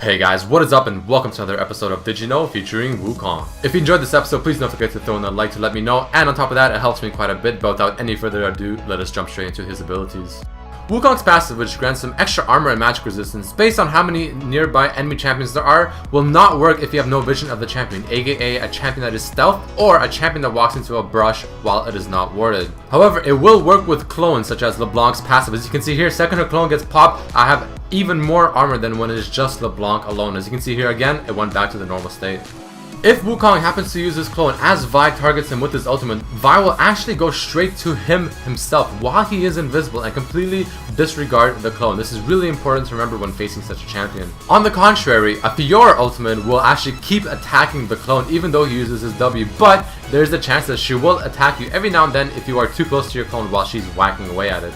Hey guys, what is up and welcome to another episode of Did You Know featuring Wukong. If you enjoyed this episode, please don't forget to throw in a like to let me know, and on top of that, it helps me quite a bit, but without any further ado, let us jump straight into his abilities. Wukong's passive, which grants him extra armor and magic resistance based on how many nearby enemy champions there are, will not work if you have no vision of the champion, aka a champion that is stealth or a champion that walks into a brush while it is not warded. However, it will work with clones such as LeBlanc's passive. As you can see here, second her clone gets popped, I have even more armor than when it is just LeBlanc alone. As you can see here again, it went back to the normal state. If Wukong happens to use his clone as Vi targets him with his ultimate, Vi will actually go straight to him himself while he is invisible and completely disregard the clone. This is really important to remember when facing such a champion. On the contrary, a Fiora ultimate will actually keep attacking the clone even though he uses his W, but there's a chance that she will attack you every now and then if you are too close to your clone while she's whacking away at it.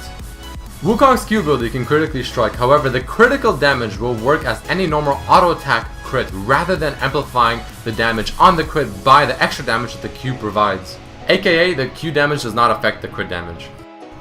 Wukong's Q ability can critically strike, however the critical damage will work as any normal auto attack crit rather than amplifying the damage on the crit by the extra damage that the Q provides. AKA the Q damage does not affect the crit damage.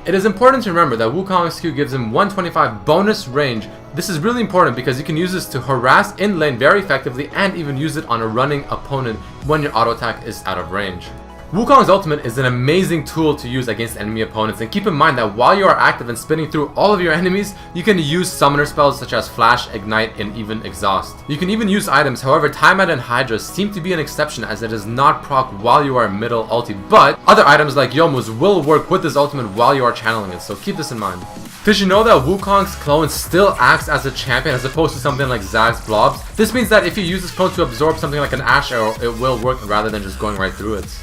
It is important to remember that Wukong's Q gives him 125 bonus range. This is really important because you can use this to harass in lane very effectively and even use it on a running opponent when your auto attack is out of range. Wukong's ultimate is an amazing tool to use against enemy opponents, and keep in mind that while you are active and spinning through all of your enemies, you can use summoner spells such as Flash, Ignite, and even Exhaust. You can even use items, however Tiamat and Hydra seem to be an exception as it does not proc while you are middle ulti, but other items like Youmuu's will work with this ultimate while you are channeling it, so keep this in mind. Did you know that Wukong's clone still acts as a champion as opposed to something like Zag's blobs? This means that if you use this clone to absorb something like an Ash Arrow, it will work rather than just going right through it.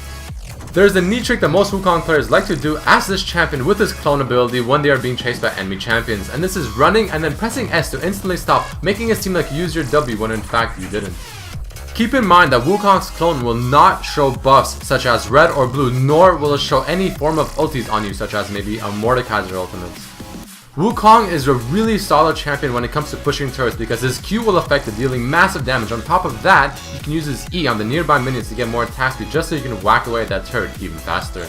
There is a neat trick that most Wukong players like to do as this champion with his clone ability when they are being chased by enemy champions, and this is running and then pressing S to instantly stop, making it seem like you used your W when in fact you didn't. Keep in mind that Wukong's clone will not show buffs such as red or blue, nor will it show any form of ultis on you such as maybe a Mordekaiser ultimate. Wukong is a really solid champion when it comes to pushing turrets because his Q will affect it, dealing massive damage. On top of that, you can use his E on the nearby minions to get more attack speed just so you can whack away at that turret even faster.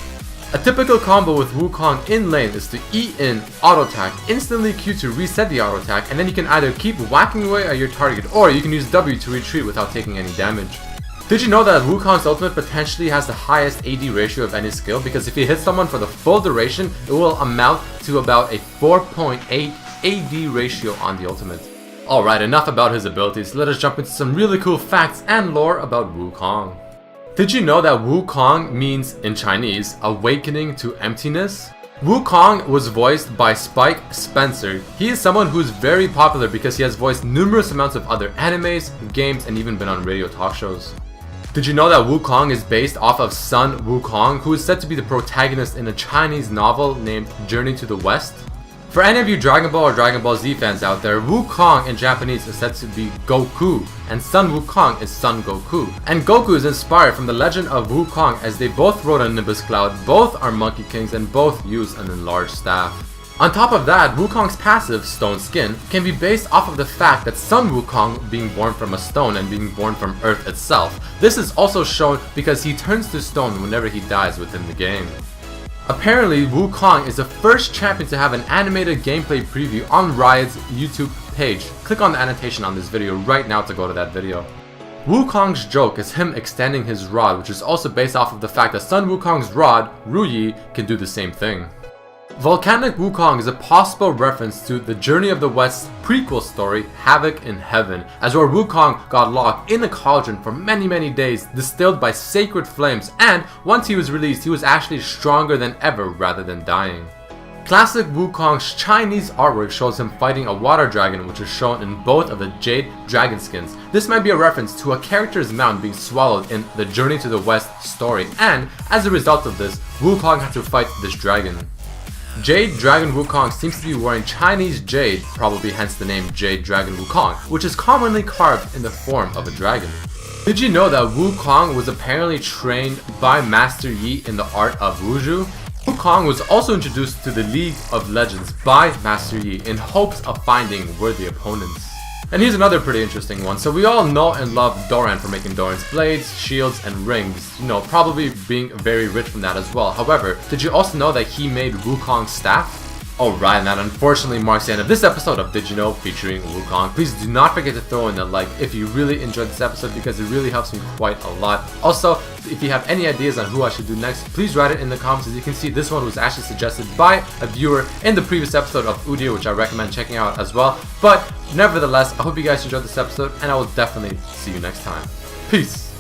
A typical combo with Wukong in lane is to E in auto attack, instantly Q to reset the auto attack, and then you can either keep whacking away at your target or you can use W to retreat without taking any damage. Did you know that Wukong's ultimate potentially has the highest AD ratio of any skill, because if you hit someone for the full duration, it will amount to about a 4.8 AD ratio on the ultimate. Alright, enough about his abilities, let us jump into some really cool facts and lore about Wukong. Did you know that Wukong means, in Chinese, awakening to emptiness? Wukong was voiced by Spike Spencer. He is someone who is very popular because he has voiced numerous amounts of other animes, games, and even been on radio talk shows. Did you know that Wukong is based off of Sun Wukong, who is said to be the protagonist in a Chinese novel named Journey to the West? For any of you Dragon Ball or Dragon Ball Z fans out there, Wukong in Japanese is said to be Goku, and Sun Wukong is Sun Goku. And Goku is inspired from the legend of Wukong as they both rode a Nimbus Cloud, both are Monkey Kings, and both use an enlarged staff. On top of that, Wukong's passive, Stone Skin, can be based off of the fact that Sun Wukong being born from a stone and being born from Earth itself. This is also shown because he turns to stone whenever he dies within the game. Apparently, Wukong is the first champion to have an animated gameplay preview on Riot's YouTube page. Click on the annotation on this video right now to go to that video. Wukong's joke is him extending his rod, which is also based off of the fact that Sun Wukong's rod, Ruyi, can do the same thing. Volcanic Wukong is a possible reference to the Journey of the West's prequel story, Havoc in Heaven, as where Wukong got locked in a cauldron for many days, distilled by sacred flames, and once he was released, he was actually stronger than ever rather than dying. Classic Wukong's Chinese artwork shows him fighting a water dragon, which is shown in both of the Jade dragon skins. This might be a reference to a character's mount being swallowed in the Journey to the West story, and as a result of this, Wukong had to fight this dragon. Jade Dragon Wukong seems to be wearing Chinese jade, probably hence the name Jade Dragon Wukong, which is commonly carved in the form of a dragon. Did you know that Wukong was apparently trained by Master Yi in the art of Wuzhu? Wukong was also introduced to the League of Legends by Master Yi in hopes of finding worthy opponents. And here's another pretty interesting one. So we all know and love Doran for making Doran's blades, shields, and rings. You know, probably being very rich from that as well. However, did you also know that he made Wukong's staff? Alright, and that unfortunately marks the end of this episode of Did You Know featuring Wukong. Please do not forget to throw in a like if you really enjoyed this episode, because it really helps me quite a lot. Also, if you have any ideas on who I should do next, please write it in the comments. As you can see, this one was actually suggested by a viewer in the previous episode of Udio, which I recommend checking out as well. But nevertheless, I hope you guys enjoyed this episode, and I will definitely see you next time. Peace!